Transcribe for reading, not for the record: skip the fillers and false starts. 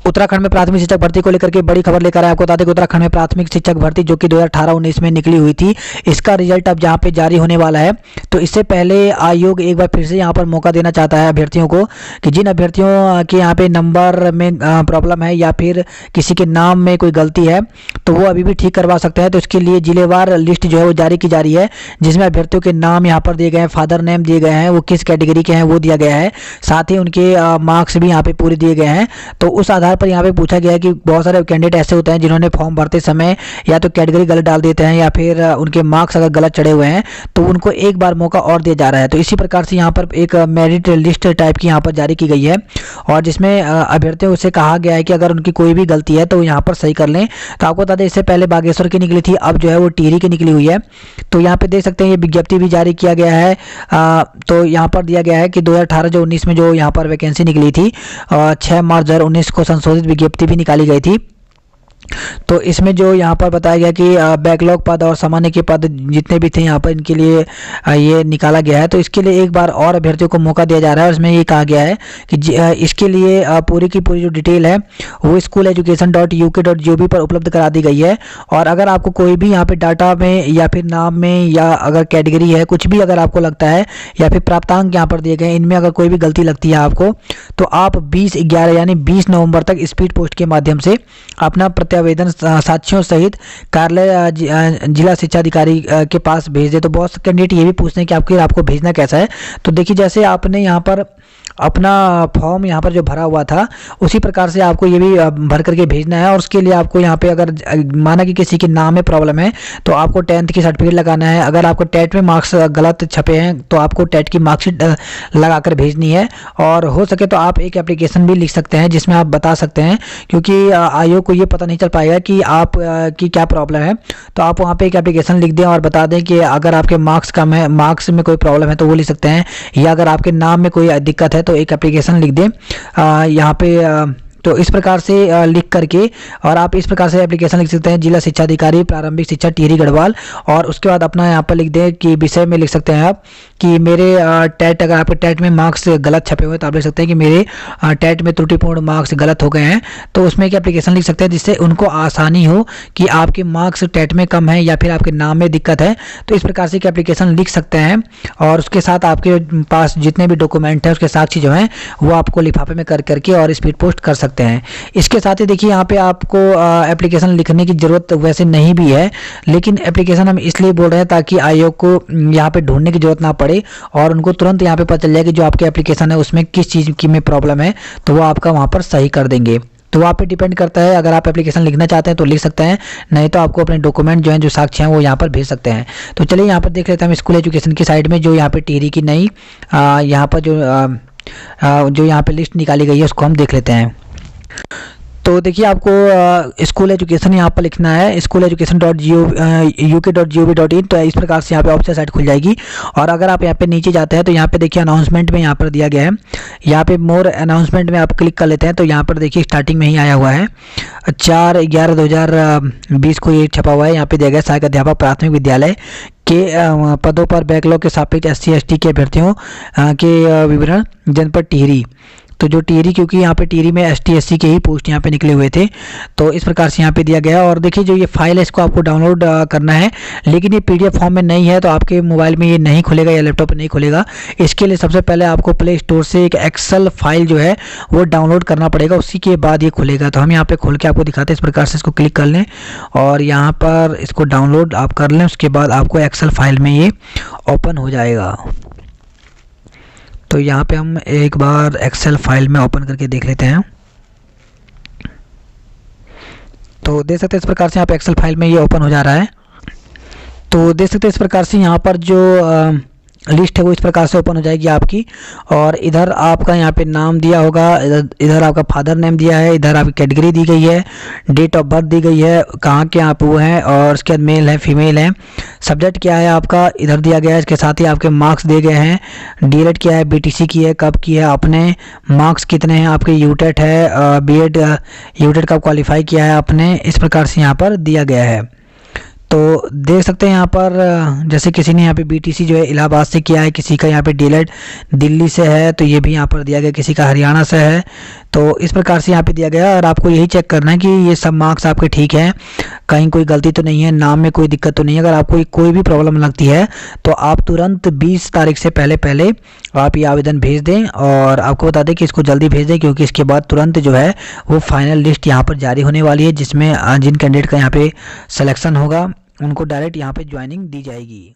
उत्तराखंड में प्राथमिक शिक्षक भर्ती को लेकर के बड़ी खबर लेकर आए। आपको बता दें कि उत्तराखंड में प्राथमिक शिक्षक भर्ती जो कि 2018-19 में निकली हुई थी, इसका रिजल्ट अब जहां पे जारी होने वाला है। तो इससे पहले आयोग एक बार फिर से यहां पर मौका देना चाहता है अभ्यर्थियों को कि जिन अभ्यर्थियों के यहाँ पे नंबर में प्रॉब्लम है या फिर किसी के नाम में कोई गलती है तो वो अभी भी ठीक करवा सकते हैं। तो इसके लिए जिलेवार लिस्ट जो है वो जारी की जा रही है, जिसमें अभ्यर्थियों के नाम यहाँ पर दिए गए हैं, फादर नेम दिए गए हैं, वो किस कैटेगरी के हैं वो दिया गया है, साथ ही उनके मार्क्स भी यहाँ पे पूरे दिए गए हैं। तो उस आधार पर यहाँ पे पूछा गया है कि बहुत सारे कैंडिडेट ऐसे होते हैं जिन्होंने फॉर्म भरते समय या तो कैटेगरी गलत डाल देते हैं या फिर उनके मार्क्स अगर गलत चढ़े हुए हैं तो उनको एक बार मौका और दिया जा रहा है। तो इसी प्रकार से यहाँ पर एक मेरिट लिस्ट टाइप की यहाँ पर जारी की गई है और जिसमें अभ्यर्थियों से कहा गया है कि अगर उनकी कोई भी गलती है तो यहाँ पर सही कर लें। तो आपको बता दें इससे पहले बागेश्वर की निकली थी, अब जो है वो टिहरी की निकली हुई है। तो यहाँ पे देख सकते हैं ये विज्ञप्ति भी जारी किया गया है। तो यहाँ पर दिया गया है कि 2018-19 में जो यहाँ पर वैकेंसी निकली थी 6 मार्च 2019 को संशोधित विज्ञप्ति भी निकाली गई थी। तो इसमें जो यहाँ पर बताया गया कि बैकलॉग पद और सामान्य के पद जितने भी थे यहाँ पर इनके लिए ये निकाला गया है। तो इसके लिए एक बार और अभ्यर्थियों को मौका दिया जा रहा है और इसमें ये कहा गया है कि इसके लिए पूरी की पूरी जो डिटेल है वो school.education.uk.gov पर उपलब्ध करा दी गई है। और अगर आपको कोई भी यहाँ पे डाटा में या फिर नाम में या अगर कैटेगरी है कुछ भी अगर आपको लगता है या फिर प्राप्तांक यहाँ पर दिए गए इनमें अगर कोई भी गलती लगती है आपको तो आप 20/11 यानी 20 नवंबर तक स्पीड पोस्ट के माध्यम से अपना प्रत्यावेदन साक्ष्यों सहित कार्यालय जिला शिक्षा अधिकारी के पास भेज दे। तो बहुत से कैंडिडेट ये भी पूछते हैं कि आपको भेजना कैसा है। तो देखिए जैसे आपने यहाँ पर अपना फॉर्म यहाँ पर जो भरा हुआ था उसी प्रकार से आपको ये भी भर करके भेजना है। और उसके लिए आपको यहाँ पे अगर माना कि किसी के नाम में प्रॉब्लम है तो आपको 10th की सर्टिफिकेट लगाना है। अगर आपको टेट में मार्क्स गलत छपे हैं तो आपको टेट की मार्कशीट लगा कर भेजनी है। और हो सके तो आप एक एप्लीकेशन भी लिख सकते हैं जिसमें आप बता सकते हैं, क्योंकि आयोग को ये पता नहीं चल पाएगा कि आप की क्या प्रॉब्लम है। तो आप वहाँ पे एक एप्लीकेशन लिख दें और बता दें कि अगर आपके मार्क्स कम है, मार्क्स में कोई प्रॉब्लम है तो वो लिख सकते हैं, या अगर आपके नाम में कोई दिक्कत है तो एक एप्लीकेशन लिख दें यहाँ पे। तो इस प्रकार से लिख करके और आप इस प्रकार से एप्लीकेशन लिख सकते हैं जिला शिक्षा अधिकारी प्रारंभिक शिक्षा टिहरी गढ़वाल। और उसके बाद अपना यहाँ पर लिख दें कि विषय में लिख सकते हैं आप कि मेरे टेट, अगर आपके टेट में मार्क्स गलत छपे हुए तो आप लिख सकते हैं कि मेरे टेट में त्रुटिपूर्ण मार्क्स गलत हो गए हैं। तो उसमें एक एप्लीकेशन लिख सकते हैं जिससे उनको आसानी हो कि आपके मार्क्स टेट में कम है या फिर आपके नाम में दिक्कत है। तो इस प्रकार से एक एप्लीकेशन लिख सकते हैं और उसके साथ आपके पास जितने भी डॉक्यूमेंट है उसके साक्षी जो हैं वो आपको लिफाफे में कर करके और स्पीड पोस्ट कर सकते हैं। इसके साथ ही देखिए यहाँ पे आपको एप्लीकेशन लिखने की जरूरत वैसे नहीं भी है, लेकिन एप्लीकेशन हम इसलिए बोल रहे हैं ताकि आयोग को यहाँ पे ढूंढने की जरूरत ना पड़े और उनको तुरंत यहाँ पे पता चल जाए कि जो आपके एप्लीकेशन है उसमें किस चीज़ की में प्रॉब्लम है, तो वो आपका वहाँ पर सही कर देंगे। तो वहाँ पे डिपेंड करता है, अगर आप एप्लीकेशन लिखना चाहते हैं तो लिख सकते हैं, नहीं तो आपको अपने डॉक्यूमेंट जो हैं जो साक्ष्य हैं वो यहाँ पर भेज सकते हैं। तो चलिए यहाँ पर देख लेते हैं हम स्कूल एजुकेशन की साइड में जो यहाँ पे टिहरी की नई यहाँ पर जो यहाँ पे लिस्ट निकाली गई है उसको हम देख लेते हैं। तो देखिए आपको स्कूल एजुकेशन यहाँ पर लिखना है school.education.uk.gov.in। तो इस प्रकार से यहाँ पे ऑफिशियल साइट खुल जाएगी। और अगर आप यहाँ पे नीचे जाते हैं तो यहाँ पे देखिए अनाउंसमेंट में यहाँ पर दिया गया है, यहाँ पे मोर अनाउंसमेंट में आप क्लिक कर लेते हैं तो यहाँ पर देखिए स्टार्टिंग में ही आया हुआ है 4/11/2020 को ये छपा हुआ है। यहाँ पे दिया गया सहायक अध्यापक प्राथमिक विद्यालय के पदों पर बैकलॉग के सापेक्ष SC/ST के अभ्यर्थियों के विवरण जनपद टिहरी। तो जो टिहरी, क्योंकि यहाँ पे टिहरी में ST/SC के ही पोस्ट यहाँ पे निकले हुए थे, तो इस प्रकार से यहाँ पे दिया गया। और देखिए जो ये फाइल है इसको आपको डाउनलोड करना है, लेकिन ये PDF फॉर्म में नहीं है तो आपके मोबाइल में ये नहीं खुलेगा या लैपटॉप में नहीं खुलेगा। इसके लिए सबसे पहले आपको प्ले स्टोर से एक एक्सेल फाइल जो है वो डाउनलोड करना पड़ेगा, उसी के बाद ये खुलेगा। तो हम यहाँ पे खोल के आपको दिखाते हैं। इस प्रकार से इसको क्लिक कर लें और यहाँ पर इसको डाउनलोड आप कर लें, उसके बाद आपको एक्सेल फाइल में ये ओपन हो जाएगा। तो यहाँ पे हम एक बार एक्सेल फाइल में ओपन करके देख लेते हैं। तो देख सकते हैं इस प्रकार से यहाँ पे एक्सेल फाइल में ये ओपन हो जा रहा है। तो देख सकते हैं इस प्रकार से यहाँ पर जो लिस्ट है वो इस प्रकार से ओपन हो जाएगी आपकी। और इधर आपका यहाँ पे नाम दिया होगा, इधर आपका फादर नेम दिया है, इधर आपकी कैटेगरी दी गई है, डेट ऑफ बर्थ दी गई है, कहाँ के आप वो हैं, और उसके बाद मेल है फीमेल है, सब्जेक्ट क्या है आपका इधर दिया गया है। इसके साथ ही आपके मार्क्स दिए गए हैं, DELED क्या है, BTC की है, कब की है आपने, मार्क्स कितने हैं आपके, UTET है, BEd UTET कब क्वालिफाई किया है आपने, इस प्रकार से यहाँ पर दिया गया है। तो देख सकते हैं यहाँ पर जैसे किसी ने यहाँ पे बीटीसी जो है इलाहाबाद से किया है, किसी का यहाँ पे डीएलएड दिल्ली से है, तो ये भी यहाँ पर दिया गया, किसी का हरियाणा से है। तो इस प्रकार से यहाँ पे दिया गया और आपको यही चेक करना है कि ये सब मार्क्स आपके ठीक हैं, कहीं कोई गलती तो नहीं है, नाम में कोई दिक्कत तो नहीं है। अगर आपको कोई भी प्रॉब्लम लगती है तो आप तुरंत 20 तारीख से पहले आप ये आवेदन भेज दें। और आपको बता दें कि इसको जल्दी भेज दें, क्योंकि इसके बाद तुरंत जो है वो फाइनल लिस्ट यहाँ पर जारी होने वाली है, जिसमें जिन कैंडिडेट का यहाँ पे सिलेक्शन होगा उनको डायरेक्ट यहाँ पे ज्वाइनिंग दी जाएगी।